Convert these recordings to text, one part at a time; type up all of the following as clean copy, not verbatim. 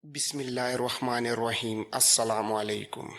بسم اللہ الرحمن الرحیم۔ السلام علیکم۔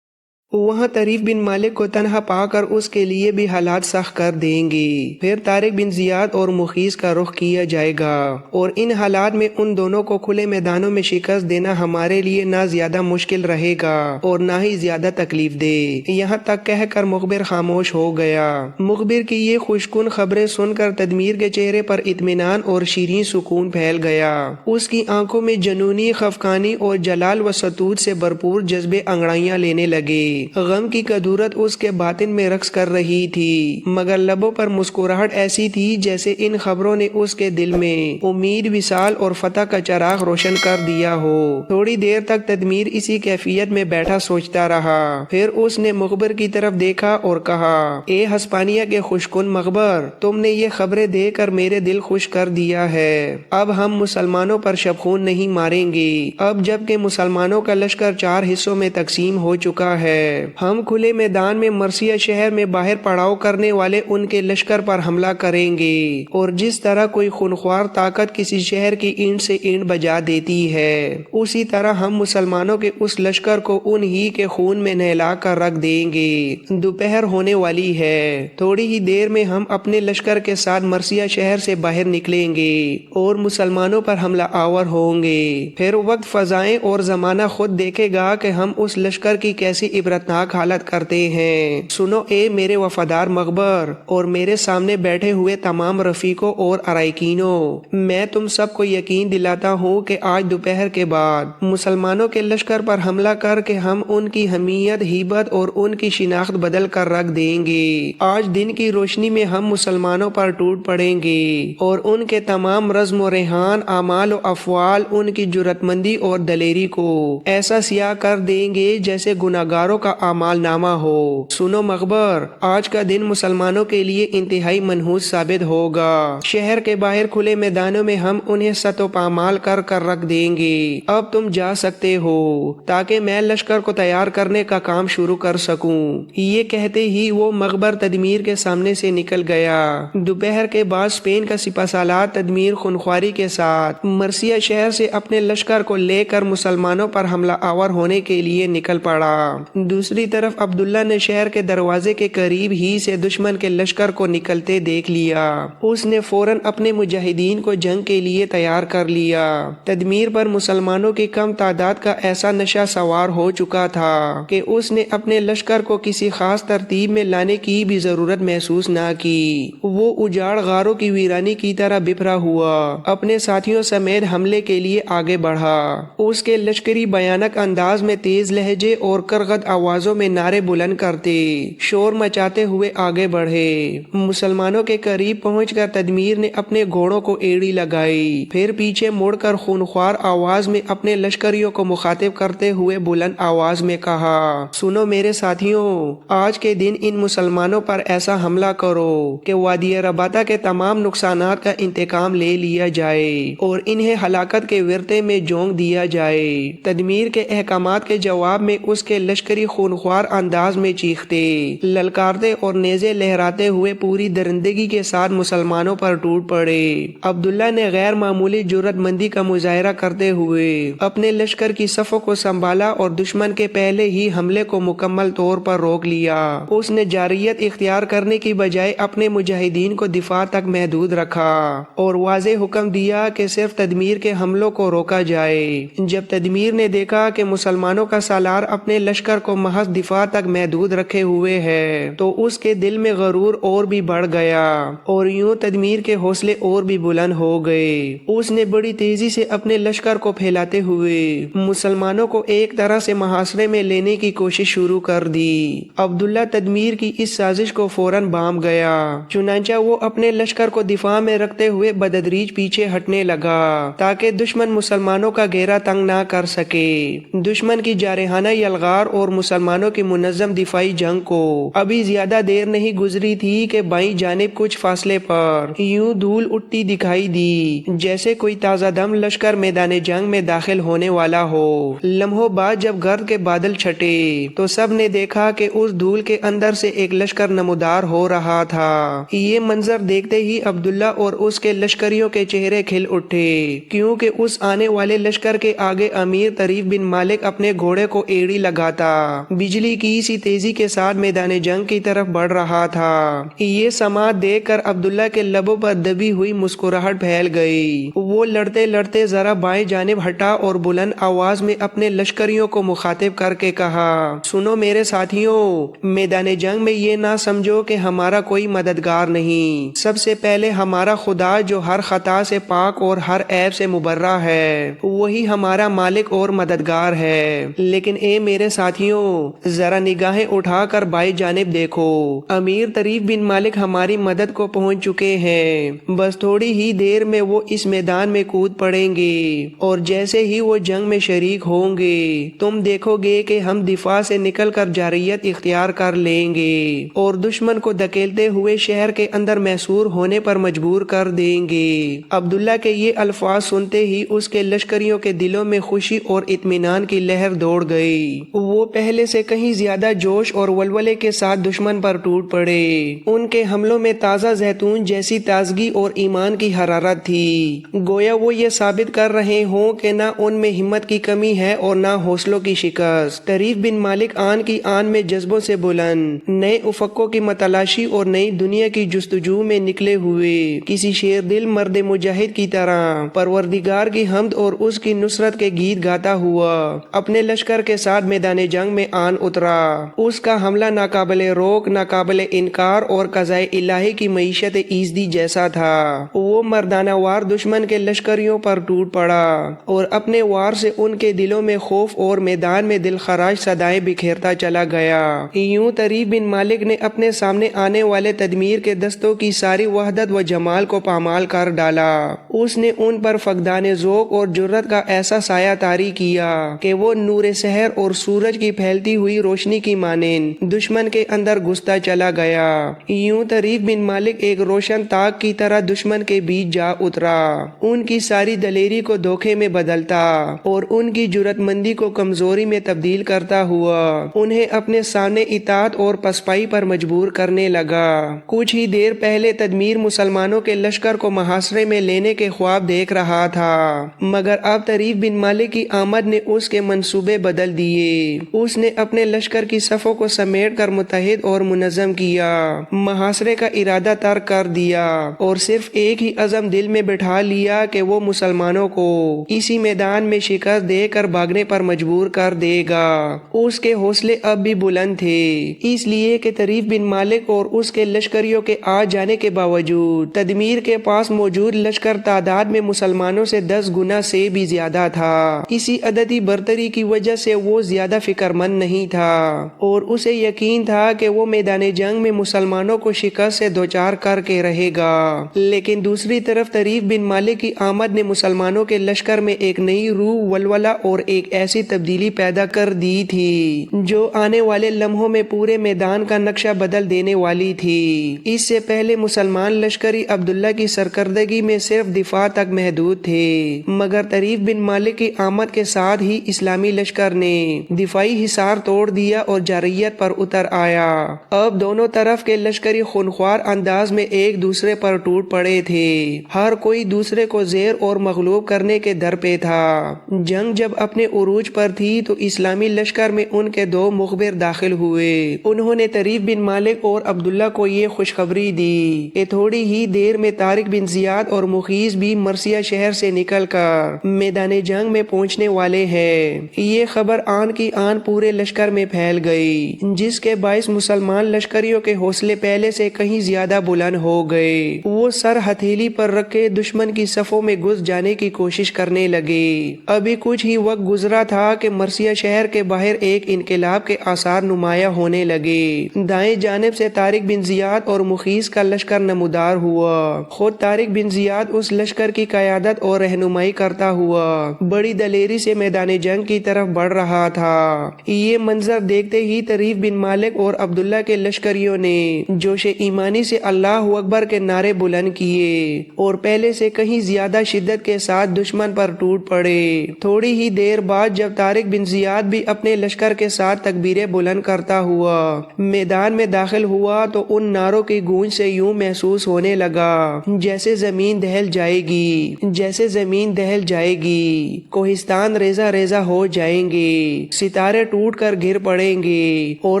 وہاں طریف بن مالک کو تنہا پا کر اس کے لیے بھی حالات سخت کر دیں گے۔ پھر طارق بن زیاد اور مخیث کا رخ کیا جائے گا، اور ان حالات میں ان دونوں کو کھلے میدانوں میں شکست دینا ہمارے لیے نہ زیادہ مشکل رہے گا اور نہ ہی زیادہ تکلیف دہ۔ یہاں تک کہہ کر مخبر خاموش ہو گیا۔ مخبر کی یہ خوشکن خبریں سن کر تدمیر کے چہرے پر اطمینان اور شیریں سکون پھیل گیا۔ اس کی آنکھوں میں جنونی خفقانی اور جلال و ستود سے بھرپور جذبے انگڑائیاں لینے لگے۔ غم کی کدورت اس کے باطن میں رقص کر رہی تھی، مگر لبوں پر مسکراہٹ ایسی تھی جیسے ان خبروں نے اس کے دل میں امید، وصال اور فتح کا چراغ روشن کر دیا ہو۔ تھوڑی دیر تک تدمیر اسی کیفیت میں بیٹھا سوچتا رہا، پھر اس نے مخبر کی طرف دیکھا اور کہا، اے ہسپانیہ کے خوشکن مخبر، تم نے یہ خبریں دے کر میرے دل خوش کر دیا ہے۔ اب ہم مسلمانوں پر شبخون نہیں ماریں گے۔ اب جب کہ مسلمانوں کا لشکر 4 حصوں میں تقسیم ہو چکا ہے، ہم کھلے میدان میں مرثیہ شہر میں باہر پڑاؤ کرنے والے ان کے لشکر پر حملہ کریں گے، اور جس طرح کوئی خونخوار طاقت کسی شہر کی اینٹ سے اینٹ بجا دیتی ہے، اسی طرح ہم مسلمانوں کے اس لشکر کو ان ہی کے خون میں نہلا کر رکھ دیں گے۔ دوپہر ہونے والی ہے، تھوڑی ہی دیر میں ہم اپنے لشکر کے ساتھ مرثیہ شہر سے باہر نکلیں گے اور مسلمانوں پر حملہ آور ہوں گے۔ پھر وقت، فضائیں اور زمانہ خود دیکھے گا کہ ہم اس لشکر کی کیسی عبرتناک حالت کرتے ہیں۔ سنو اے میرے وفادار مخبر اور میرے سامنے بیٹھے ہوئے تمام رفیقوں اور ارائکینوں، میں تم سب کو یقین دلاتا ہوں کہ آج دوپہر کے بعد مسلمانوں کے لشکر پر حملہ کر کے ہم ان کی حمیت، ہیبت اور ان کی شناخت بدل کر رکھ دیں گے۔ آج دن کی روشنی میں ہم مسلمانوں پر ٹوٹ پڑیں گے اور ان کے تمام رزم و ریحان، اعمال و افعال، ان کی جرأت مندی اور دلیری کو ایسا سیاہ کر دیں گے جیسے گناہگاروں کا اعمال نامہ ہو۔ سنو مخبر، آج کا دن مسلمانوں کے لیے انتہائی منحوس ثابت ہوگا۔ شہر کے باہر کھلے میدانوں میں ہم انہیں ست و پامال کر کر رکھ دیں گے۔ اب تم جا سکتے ہو تاکہ میں لشکر کو تیار کرنے کا کام شروع کر سکوں۔ یہ کہتے ہی وہ مخبر تدمیر کے سامنے سے نکل گیا۔ دوپہر کے بعد اسپین کا سپہ سالار تدمیر خونخواری کے ساتھ مرثیہ شہر سے اپنے لشکر کو لے کر مسلمانوں پر حملہ آور ہونے کے لیے نکل پڑا۔ دوسری طرف عبداللہ نے شہر کے دروازے کے قریب ہی سے دشمن کے لشکر کو نکلتے دیکھ لیا۔ اس نے فوراً اپنے مجاہدین کو جنگ کے لیے تیار کر لیا۔ تدمیر پر مسلمانوں کی کم تعداد کا ایسا نشہ سوار ہو چکا تھا کہ اس نے اپنے لشکر کو کسی خاص ترتیب میں لانے کی بھی ضرورت محسوس نہ کی۔ وہ اجاڑ غاروں کی ویرانی کی طرح بکھرا ہوا اپنے ساتھیوں سمیت حملے کے لیے آگے بڑھا۔ اس کے لشکری بیانک انداز میں تیز لہجے اور کرغت آوازوں میں نعرے بلند کرتے، شور مچاتے ہوئے آگے بڑھے۔ مسلمانوں کے قریب پہنچ کر تدمیر نے اپنے گھوڑوں کو ایڑی لگائی، پھر پیچھے مڑ کر خونخوار آواز میں اپنے لشکریوں کو مخاطب کرتے ہوئے بلند آواز میں کہا، سنو میرے ساتھیوں، آج کے دن ان مسلمانوں پر ایسا حملہ کرو کہ وادی رباطہ کے تمام نقصانات کا انتقام لے لیا جائے اور انہیں ہلاکت کے ورطے میں جونک دیا جائے۔ تدمیر کے احکامات کے جواب میں اس کے لشکری خونخوار انداز میں چیختے، للکارتے اور نیزے لہراتے ہوئے پوری درندگی کے ساتھ مسلمانوں پر ٹوٹ پڑے۔ عبداللہ نے غیر معمولی جرأت مندی کا مظاہرہ کرتے ہوئے اپنے لشکر کی صفوں کو سنبھالا اور دشمن کے پہلے ہی حملے کو مکمل طور پر روک لیا۔ اس نے جارحیت اختیار کرنے کی بجائے اپنے مجاہدین کو دفاع تک محدود رکھا اور واضح حکم دیا کہ صرف تدمیر کے حملوں کو روکا جائے۔ جب تدمیر نے دیکھا کہ مسلمانوں کا سالار اپنے لشکر کو محض دفاع تک محدود رکھے ہوئے ہے تو اس کے دل میں غرور اور بھی بڑھ گیا اور یوں تدمیر کے حوصلے اور بھی بلند ہو گئے۔ اس نے بڑی تیزی سے اپنے لشکر کو پھیلاتے ہوئے مسلمانوں کو ایک طرح سے محاصرے میں لینے کی کوشش شروع کر دی۔ عبداللہ تدمیر کی اس سازش کو فوراً بھانپ گیا، چنانچہ وہ اپنے لشکر کو دفاع میں رکھتے ہوئے بدتدریج پیچھے ہٹنے لگا تاکہ دشمن مسلمانوں کا گھیرا تنگ نہ کر سکے۔ دشمن کی جارحانہ یلغار اور مسلمانوں کی منظم دفاعی جنگ کو ابھی زیادہ دیر نہیں گزری تھی کہ بائیں جانب کچھ فاصلے پر یوں دھول اٹھتی دکھائی دی جیسے کوئی تازہ دم لشکر میدان جنگ میں داخل ہونے والا ہو۔ لمحوں بعد جب گرد کے بادل چھٹے تو سب نے دیکھا کہ اس دھول کے اندر سے ایک لشکر نمودار ہو رہا تھا۔ یہ منظر دیکھتے ہی عبداللہ اور اس کے لشکریوں کے چہرے کھل اٹھے، کیونکہ اس آنے والے لشکر کے آگے امیر طریف بن مالک اپنے گھوڑے کو ایڑی لگاتا بجلی کی سی تیزی کے ساتھ میدان جنگ کی طرف بڑھ رہا تھا۔ یہ سماعت دیکھ کر عبداللہ کے لبوں پر دبی ہوئی مسکراہٹ پھیل گئی۔ وہ لڑتے لڑتے ذرا بائیں جانب ہٹا اور بلند آواز میں اپنے لشکریوں کو مخاطب کر کے کہا، سنو میرے ساتھیوں، میدان جنگ میں یہ نہ سمجھو کہ ہمارا کوئی مددگار نہیں۔ سب سے پہلے ہمارا خدا جو ہر خطا سے پاک اور ہر عیب سے مبرہ ہے، وہی ہمارا مالک اور مددگار ہے۔ لیکن اے میرے ساتھیوں، ذرا نگاہیں اٹھا کر بائیں جانب دیکھو، امیر طریف بن مالک ہماری مدد کو پہنچ چکے ہیں۔ بس تھوڑی ہی دیر میں وہ اس میدان میں کود پڑیں گے اور جیسے ہی وہ جنگ میں شریک ہوں گے تم دیکھو گے کہ ہم دفاع سے نکل کر جارحیت اختیار کر لیں گے اور دشمن کو دھکیلتے ہوئے شہر کے اندر محصور ہونے پر مجبور کر دیں گے۔ عبداللہ کے یہ الفاظ سنتے ہی اس کے لشکریوں کے دلوں میں خوشی اور اطمینان کی لہر دوڑ گئی۔ وہ پہلے سے کہیں زیادہ جوش اور ولولے کے ساتھ دشمن پر ٹوٹ پڑے۔ ان کے حملوں میں تازہ زیتون جیسی تازگی اور ایمان کی حرارت تھی، گویا وہ یہ ثابت کر رہے ہوں کہ نہ ان میں ہمت کی کمی ہے اور نہ حوصلوں کی شکست۔ طریف بن مالک آن کی آن میں جذبوں سے بلند، نئے افقوں کی متلاشی اور نئی دنیا کی جستجو میں نکلے ہوئے کسی شیر دل مرد مجاہد کی طرح پروردگار کی حمد اور اس کی نصرت کے گیت گاتا ہوا اپنے لشکر کے ساتھ میدان جنگ میں آن اترا۔ اس کا حملہ ناقابل روک، ناقابل انکار اور قضائے الہی کی معیشت ایزدی جیسا تھا۔ وہ مردانہ وار دشمن کے لشکریوں پر ٹوٹ پڑا اور اپنے وار سے ان کے دلوں میں خوف اور میدان میں دل خراش صدائیں بکھیرتا چلا گیا۔ یوں طریف بن مالک نے اپنے سامنے آنے والے تدمیر کے دستوں کی ساری وحدت و جمال کو پامال کر ڈالا۔ اس نے ان پر فقدان ذوق اور جرأت کا ایسا سایہ طاری کیا کہ وہ نور سحر اور سورج کی پھیلتی ہوئی روشنی کی مانند دشمن کے اندر گھستا چلا گیا۔ یوں طریف بن مالک ایک روشن تاک کی طرح دشمن کے بیچ جا اترا، ان کی ساری دلیری کو دھوکے میں بدلتا اور ان کی جرأت مندی کو کمزوری میں تبدیل کرتا ہوا انہیں اپنے سامنے اطاعت اور پسپائی پر مجبور کرنے لگا۔ کچھ ہی دیر پہلے تدمیر مسلمانوں کے لشکر کو محاصرے میں لینے کے خواب دیکھ رہا تھا، مگر اب طریف بن مالک کی آمد نے اس کے منصوبے بدل دیے۔ اس نے اپنے لشکر کی صفوں کو سمیٹ کر متحد اور منظم کیا، محاصرے کا ارادہ ترک کر دیا اور صرف ایک ہی عزم دل میں بٹھا لیا کہ وہ مسلمانوں کو اسی میدان میں شکست دے کر بھاگنے پر مجبور کر دے گا۔ اس کے حوصلے اب بھی بلند تھے، اس لیے کہ طریف بن مالک اور اس کے لشکریوں کے آ جانے کے باوجود تدمیر کے پاس موجود لشکر تعداد میں مسلمانوں سے 10 گنا سے بھی زیادہ تھا۔ اسی عددی برتری کی وجہ سے وہ زیادہ فکر مند نہیں تھا اور اسے یقین تھا کہ وہ میدان جنگ میں مسلمانوں کو شکست سے دوچار کر کے رہے گا۔ لیکن دوسری طرف طریف بن مالک کی آمد نے مسلمانوں کے لشکر میں ایک نئی روح، ولولہ اور ایک ایسی تبدیلی پیدا کر دی تھی جو آنے والے لمحوں میں پورے میدان کا نقشہ بدل دینے والی تھی۔ اس سے پہلے مسلمان لشکری عبداللہ کی سرکردگی میں صرف دفاع تک محدود تھے، مگر طریف بن مالک کی آمد کے ساتھ ہی اسلامی لشکر نے دفاعی حصار توڑ دیا اور جارحیت پر اتر آیا۔ اب دونوں طرف کے لشکری خونخوار انداز میں ایک دوسرے پر ٹوٹ پڑے تھے، ہر کوئی دوسرے کو زیر اور مغلوب کرنے کے در پہ تھا۔ جنگ جب اپنے عروج پر تھی تو اسلامی لشکر میں ان کے 2 مخبر داخل ہوئے۔ انہوں نے طریف بن مالک اور عبداللہ کو یہ خوشخبری دی کہ تھوڑی ہی دیر میں طارق بن زیاد اور مخیز بھی مرثیہ شہر سے نکل کر میدان جنگ میں پہنچنے والے ہیں۔ یہ خبر آن کی آن پورے لشکر میں پھیل گئی، جس کے باعث مسلمان لشکریوں کے حوصلے پہلے سے کہیں زیادہ بلند ہو گئے۔ وہ سر ہتھیلی پر رکھے دشمن کی صفوں میں گھس جانے کی کوشش کرنے لگے۔ ابھی کچھ ہی وقت گزرا تھا کہ مرثیہ شہر کے باہر ایک انقلاب کے آثار نمایاں ہونے لگے۔ دائیں جانب سے طارق بن زیاد اور مخیز کا لشکر نمودار ہوا۔ خود طارق بن زیاد اس لشکر کی قیادت اور رہنمائی کرتا ہوا بڑی دلیری سے میدان جنگ کی طرف بڑھ رہا تھا۔ یہ منظر دیکھتے ہی طریف بن مالک اور عبداللہ کے لشکریوں نے جوش ایمانی سے اللہ اکبر کے نعرے بلند کیے اور پہلے سے کہیں زیادہ شدت کے ساتھ دشمن پر ٹوٹ پڑے۔ تھوڑی ہی دیر بعد جب طارق بن زیاد بھی اپنے لشکر کے ساتھ تکبیریں بلند کرتا ہوا میدان میں داخل ہوا تو ان نعروں کی گونج سے یوں محسوس ہونے لگا جیسے زمین دہل جائے گی، جیسے زمین دہل جائے گی، کوہستان ریزہ ریزہ ہو جائیں گے، ستارے ٹوٹ کر گر پڑیں گے اور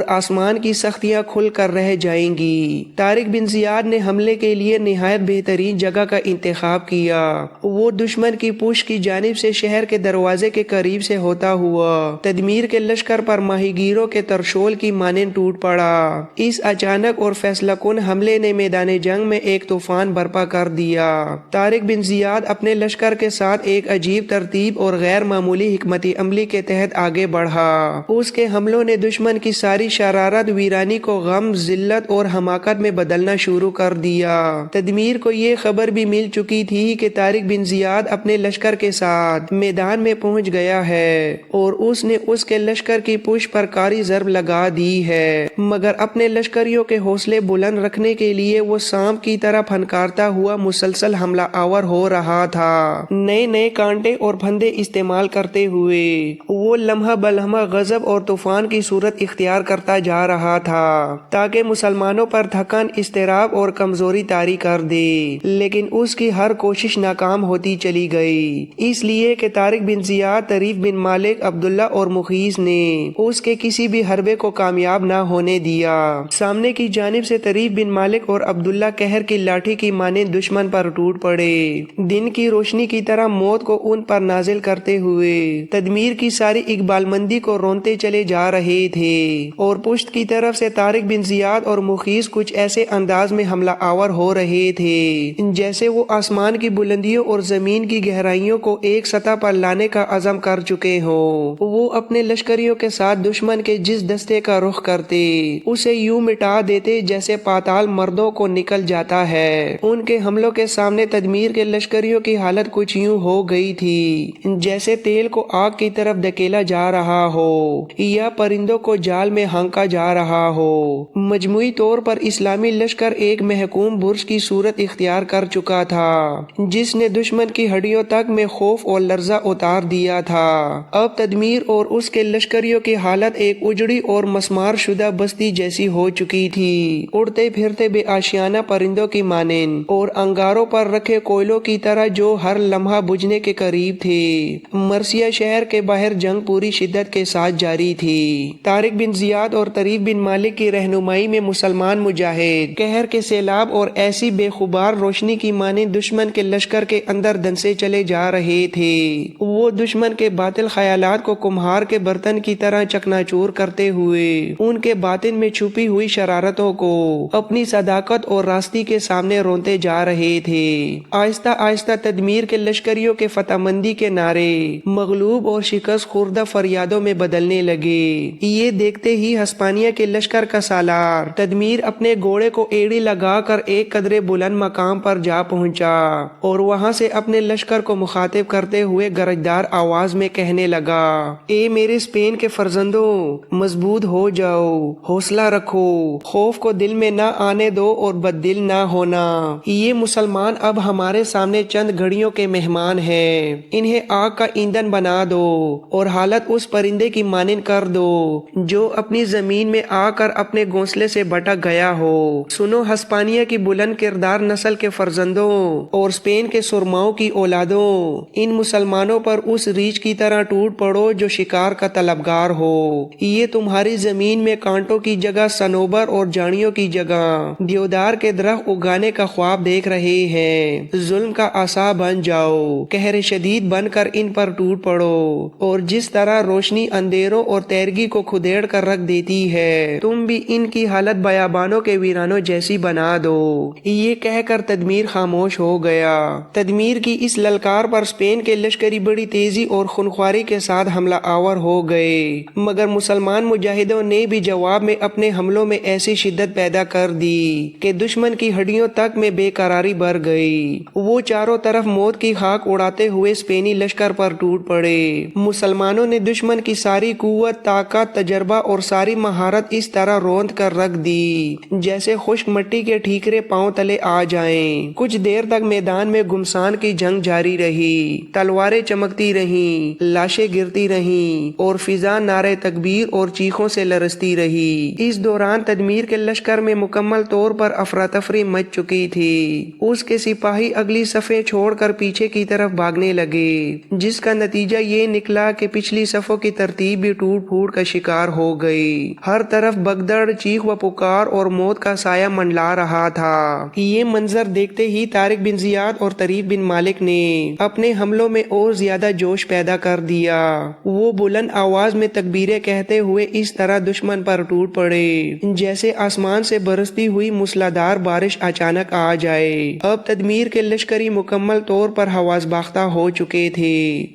آسمان کی سختیاں کھل کر رہ جائیں گی۔ طارق بن زیاد نے حملے کے لیے نہایت بہترین جگہ کا انتخاب کیا۔ وہ دشمن کی پشت کی جانب سے شہر کے دروازے کے قریب سے ہوتا ہوا تدمیر کے لشکر پر ماہی گیروں کے ترشول کی مانند ٹوٹ پڑا۔ اس اچانک اور فیصلہ کن حملے نے میدان جنگ میں ایک طوفان برپا کر دیا۔ طارق بن زیاد اپنے لشکر کے ساتھ ایک عجیب ترتیب اور غیر معمولی حکمت عملی کے تحت آگے بڑھا۔ اس کے حملوں نے دشمن کی ساری شرارت ویرانی کو غم، ذلت اور حماقت میں بدلنا شروع کر دیا۔ تدمیر کو یہ خبر بھی مل چکی تھی کہ طارق بن زیاد اپنے لشکر کے ساتھ میدان میں پہنچ گیا ہے اور اس نے اس کے لشکر کی پشت پر کاری ضرب لگا دی ہے، مگر اپنے لشکریوں کے حوصلے بلند رکھنے کے لیے وہ سانپ کی طرح پھنکارتا ہوا مسلسل حملہ آور ہو رہا تھا۔ نئے نئے کانٹے اور پھندے استعمال کرتے ہوئے وہ لمحہ بلمحہ غضب اور طوفان کی صورت اختیار کرتا جا رہا تھا تاکہ مسلمانوں پر تھکن، اضطراب اور کمزوری طاری کر دے، لیکن اس کی ہر کوشش ناکام ہوتی چلی گئی، اس لیے کہ طارق بن زیاد، طریف بن مالک، عبداللہ اور مخیث نے اس کے کسی بھی حربے کو کامیاب نہ ہونے دیا۔ سامنے کی جانب سے طریف بن مالک اور عبداللہ قہر کی لاٹھی کی مانند دشمن پر ٹوٹ پڑے، دن کی روشنی کی طرح موت کو ان پر نازل کرتے ہوئے تدمیر کی ساری اقبال مندی کو رونتے چلے جا رہے تھے، اور پشت کی طرف سے طارق بن زیاد اور مخیث کچھ ایسے انداز میں حملہ آور ہو رہے تھے جیسے وہ آسمان کی بلندیوں اور زمین کی گہرائیوں کو ایک سطح پر لانے کا عزم کر چکے ہوں۔ وہ اپنے لشکریوں کے ساتھ دشمن کے جس دستے کا رخ کرتے اسے یوں مٹا دیتے جیسے پاتال مردوں کو نکل جاتا ہے۔ ان کے حملوں کے سامنے تدمیر کے لشکریوں کی حالت کچھ یوں ہو گئی تھی جیسے تیل کو آگ کی طرف دھکیلا جا رہا ہو یا پرندوں کو جال میں ہانکا جا رہا ہو۔ مجموعی طور پر اسلامی لشکر ایک محکوم برج کی صورت اختیار کر چکا تھا جس نے دشمن کی ہڈیوں تک میں خوف اور لرزہ اتار دیا تھا۔ اب تدمیر اور اس کے لشکریوں کی حالت ایک اجڑی اور مسمار شدہ بستی جیسی ہو چکی تھی، اڑتے پھرتے بے آشیانہ پرندوں کی مانند اور انگاروں پر رکھے کوئلوں کی طرح جو ہر لمحہ بجھنے کے قریب تھے۔ مرثیہ شہر کے باہر جنگ پوری شدت کے ساتھ جاری تھی۔ طارق بن زیاد اور طریف بن مالک کی رہنمائی میں مسلمان مجاہد قہر کے سیلاب اور ایسی بے خبار روشنی کی مانند دشمن کے لشکر کے اندر دنسے چلے جا رہے تھے۔ وہ دشمن کے باطل خیالات کو کمہار کے برتن کی طرح چکنا چور کرتے ہوئے ان کے باطن میں چھپی ہوئی شرارتوں کو اپنی صداقت اور راستی کے سامنے رونتے جا رہے تھے۔ آہستہ آہستہ تدمیر کے لشکریوں کے فتح مندی کے نعرے مغلوب اور شکست خوردہ فریادوں میں بدلنے لگے۔ یہ دیکھتے ہی ہسپانیہ کے لشکر کا سالار تدمیر اپنے گھوڑے کو ایڑی لگا کر ایک قدرے بلند مقام پر جا پہنچا اور وہاں سے اپنے لشکر کو مخاطب کرتے ہوئے گرجدار آواز میں کہنے لگا، اے میرے اسپین کے فرزندوں، مضبوط ہو جاؤ، حوصلہ رکھو، خوف کو دل میں نہ آنے دو اور بد دل نہ ہونا۔ یہ مسلمان اب ہمارے سامنے چند گھڑیوں کے مہمان ہیں، انہیں آگ کا ایندھن بنا دو اور حالت اس پرندے کی مانند کر دو جو اپنی زمین میں آ کر اپنے گھونسلے سے بھٹک گیا ہو۔ سنو ہسپانیہ کی بلند کردار نسل کے فرزندوں اور اسپین کے سرماؤں کی اولادوں، ان مسلمانوں پر اس ریچھ کی طرح ٹوٹ پڑو جو شکار کا طلبگار ہو۔ یہ تمہاری زمین میں کانٹوں کی جگہ صنوبر اور جھاڑیوں کی جگہ دیودار کے درخت اگانے کا خواب دیکھ رہے ہیں۔ ظلم کا عصا بن جاؤ، قہر شدید بن کر ان پر ٹوٹ پڑو، اور جس طرح روشنی اندھیروں اور تیرگی کو کھدیڑ کر رکھ دیتی ہے تم بھی ان کی حالت بیابانوں کے ویرانوں جیسی بنا دو۔ یہ کہہ کر تدمیر خاموش ہو گیا۔ تدمیر کی اس للکار پر اسپین کے لشکری بڑی تیزی اور خونخواری کے ساتھ حملہ آور ہو گئے، مگر مسلمان مجاہدوں نے بھی جواب میں اپنے حملوں میں ایسی شدت پیدا کر دی کہ دشمن کی ہڈیوں تک میں بے قراری بھر گئی۔ وہ چاروں طرف موت کی خاک اڑاتے ہوئے اسپینی لشکر پر ٹوٹ پڑے۔ مسلمانوں نے دشمن کی ساری قوت قوت، طاقت، تجربہ اور ساری مہارت اس طرح روند کر رکھ دی جیسے خشک مٹی کے ٹھیکرے پاؤں تلے آ جائیں۔ کچھ دیر تک میدان میں گھمسان کی جنگ جاری رہی، تلواریں چمکتی رہیں، لاشیں گرتی رہیں اور فضا نعرے تکبیر اور چیخوں سے لرزتی رہی۔ اس دوران تدمیر کے لشکر میں مکمل طور پر افراتفری مچ چکی تھی۔ اس کے سپاہی اگلی صفیں چھوڑ کر پیچھے کی طرف بھاگنے لگے، جس کا نتیجہ یہ نکلا کہ پچھلی صفوں کی ترتیب بھی ٹوٹ پھوٹ کا شکار ہو گئی۔ ہر طرف بگدڑ، چیخ و پکار اور موت کا سایہ منڈلا رہا تھا۔ یہ منظر دیکھتے ہی طارق بن زیاد اور طریف بن مالک نے اپنے حملوں میں اور زیادہ جوش پیدا کر دیا۔ وہ بلند آواز میں تکبیریں کہتے ہوئے اس طرح دشمن پر ٹوٹ پڑے جیسے آسمان سے برستی ہوئی موسلادھار بارش اچانک آ جائے۔ اب تدمیر کے لشکری مکمل طور پر حواس باختہ ہو چکے تھے۔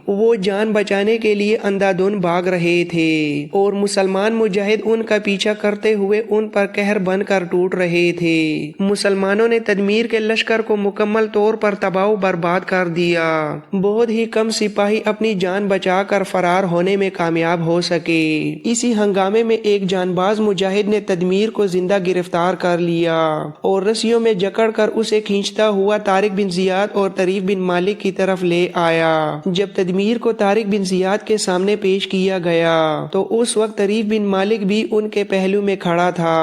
وہ جان بچانے کے لیے اندھادھند بھاگ رہے تھے اور مسلمان مجاہد ان کا پیچھا کرتے ہوئے ان پر قہر بن کر ٹوٹ رہے تھے۔ مسلمانوں نے تدمیر کے لشکر کو مکمل طور پر تباہ و برباد کر دیا۔ بہت ہی کم سپاہی اپنی جان بچا کر فرار ہونے میں کامیاب ہو سکے۔ اسی ہنگامے میں ایک جان باز مجاہد نے تدمیر کو زندہ گرفتار کر لیا اور رسیوں میں جکڑ کر اسے کھینچتا ہوا طارق بن زیاد اور طریف بن مالک کی طرف لے آیا۔ جب تدمیر کو طارق بن زیاد کے سامنے پیش کیا گیا تو اس وقت طریف بن مالک بھی ان کے پہلو میں کھڑا تھا۔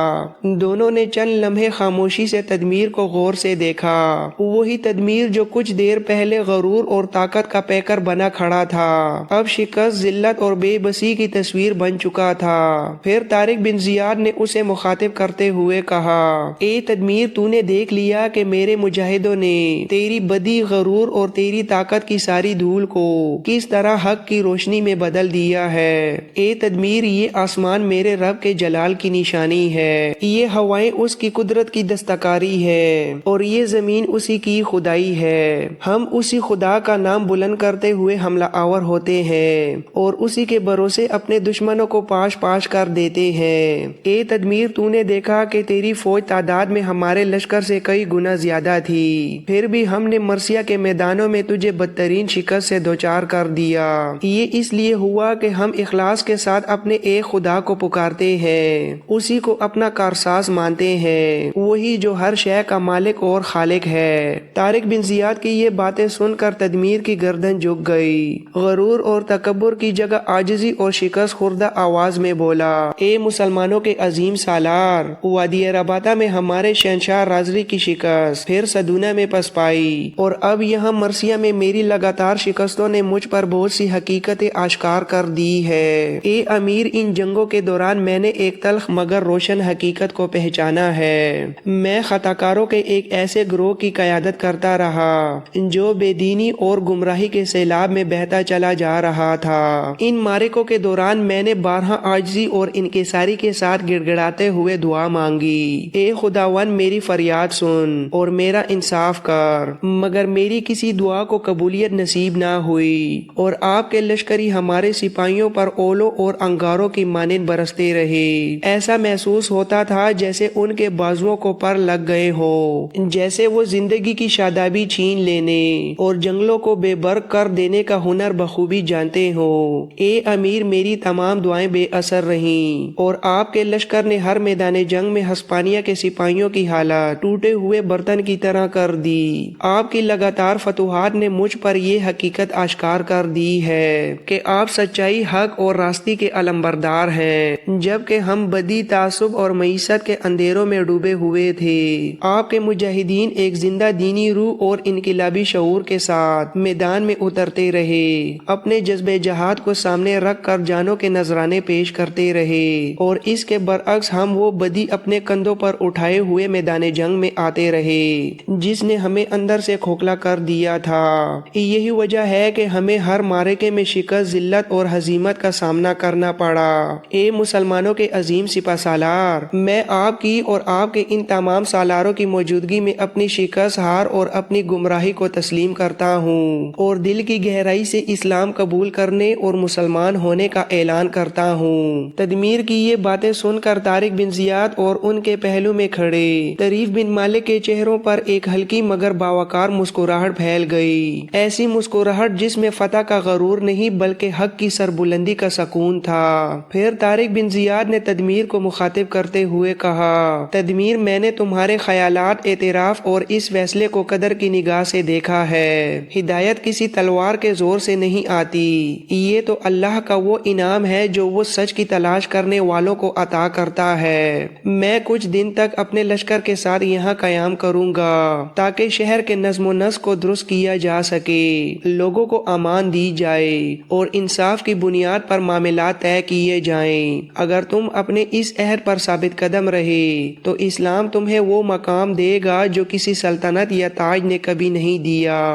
دونوں نے چند لمحے خاموشی سے تدمیر کو غور سے دیکھا، وہی تدمیر جو کچھ دیر پہلے غرور اور طاقت کا پیکر بنا کھڑا تھا اب شکست، ذلت اور بے بسی کی تصویر بن چکا تھا۔ پھر طارق بن زیاد نے اسے مخاطب کرتے ہوئے کہا، اے تدمیر، تو نے دیکھ لیا کہ میرے مجاہدوں نے تیری بدی، غرور اور تیری طاقت کی ساری دھول کو کس طرح حق کی روشنی میں بدل دیا ہے۔ اے تدمیر، یہ آسمان میرے رب کے جلال کی نشانی ہے، یہ ہوائیں اس کی قدرت کی دستکاری ہے اور یہ زمین اسی کی خدائی ہے۔ ہم اسی خدا کا نام بلند کرتے ہوئے حملہ آور ہوتے ہیں اور اسی کے بھروسے اپنے دشمنوں کو پاش پاش کر دیتے ہیں۔ اے تدمیر، تو نے دیکھا کہ تیری فوج تعداد میں ہمارے لشکر سے کئی گنا زیادہ تھی، پھر بھی ہم نے مرثیہ کے میدانوں میں تجھے بدترین شکست سے دوچار کر دیا۔ یہ اس لیے ہوا کہ ہم اخلاص کے ساتھ اپنے ایک خدا کو پکارتے ہیں، اسی کو اپنا کارساز مانتے ہیں، وہی جو ہر شے کا مالک اور خالق ہے۔ طارق بن زیاد کی یہ باتیں سن کر تدمیر کی گردن جھک گئی۔ غرور اور تکبر کی جگہ عاجزی اور شکست خوردہ آواز میں بولا، اے مسلمانوں کے عظیم سالار، وادی رباطہ میں ہمارے شہنشاہ رازری کی شکست، پھر سدونا میں پسپائی اور اب یہاں مرثیہ میں میری لگاتار شکستوں نے مجھ پر بہت سی حقیقتیں آشکار کر دی ہے۔ اے امیر، ان جنگوں کے دوران میں نے ایک تلخ مگر روشن حقیقت کو پہچانا ہے۔ میں خطاکاروں کے ایک ایسے گروہ کی قیادت کرتا رہا جو بے دینی اور گمراہی کے سیلاب میں بہتا چلا جا رہا تھا۔ ان معرکوں کے دوران میں نے بارہا عاجزی اور انکساری کے ساتھ گڑ گڑاتے ہوئے دعا مانگی، اے خداوند، میری فریاد سن اور میرا انصاف کر، مگر میری کسی دعا کو قبولیت نصیب نہ ہوئی اور آپ کے لشکری ہمارے سپاہیوں پر اولوں اور انگاروں کی مانند برستے رہے۔ ایسا محسوس ہوتا تھا جیسے ان کے بازوؤں کو پر لگ گئے ہو، جیسے وہ زندگی کی شادابی چھین لینے اور جنگلوں کو بے برگ کر دینے کا ہنر بخوبی جانتے ہو۔ اے امیر، میری تمام دعائیں بے اثر رہیں اور آپ کے لشکر نے ہر میدان جنگ میں ہسپانیہ کے سپاہیوں کی حالت ٹوٹے ہوئے برتن کی طرح کر دی۔ آپ کی لگاتار فتوحات نے مجھ پر یہ حقیقت آشکار کر دی ہے کہ آپ سچائی، حق اور راستی کے علمبردار ہیں، جبکہ ہم بدی، تعصب اور معیشت کے اندھیروں میں ڈوبے ہوئے تھے۔ آپ کے مجاہدین ایک زندہ دینی روح اور انقلابی شعور کے ساتھ میدان میں اترتے رہے، اپنے جذبہ جہاد کو سامنے رکھ کر جانوں کے نذرانے پیش کرتے رہے، اور اس کے برعکس ہم وہ بدی اپنے کندھوں پر اٹھائے ہوئے میدان جنگ میں آتے رہے جس نے ہمیں اندر سے کھوکھلا کر دیا تھا۔ یہی وجہ ہے کہ ہمیں ہر معرکے میں شکست، ذلت اور ہزیمت کا سامنا کرنا پڑا۔ اے مسلمانوں کے عظیم سپہ سالار، میں آپ کی اور آپ کے ان تمام سالاروں کی موجودگی میں اپنی شکست، ہار اور اپنی گمراہی کو تسلیم کرتا ہوں اور دل کی گہرائی سے اسلام قبول کرنے اور مسلمان ہونے کا اعلان کرتا ہوں۔ تدمیر کی یہ باتیں سن کر طارق بن زیاد اور ان کے پہلو میں کھڑے طریف بن مالک کے چہروں پر ایک ہلکی مگر باوقار مسکراہٹ پھیل گئی، ایسی مسکراہٹ جس میں فتح کا غرور نہیں بلکہ حق کی سربلندی کا سکون تھا۔ پھر طارق بن زیاد نے تدمیر کو مخاطب کرتے ہوئے کہا، تدمیر، میں نے تمہارے خیالات، اعتراف اور اس فیصلے کو قدر کی نگاہ سے دیکھا ہے۔ ہدایت کسی تلوار کے زور سے نہیں آتی، یہ تو اللہ کا وہ انعام ہے جو وہ سچ کی تلاش کرنے والوں کو عطا کرتا ہے۔ میں کچھ دن تک اپنے لشکر کے ساتھ یہاں قیام کروں گا تاکہ شہر کے نظم و نسق کو درست کیا جا سکے، لوگوں کو امان دی جائے اور انصاف کی بنیاد پر معاملات طے کیے جائیں۔ اگر تم اپنے اس عہد پر ثابت قدم رہے تو اسلام تمہیں وہ مقام دے گا جو کسی سلطنت یا تاج نے کبھی نہیں دیا۔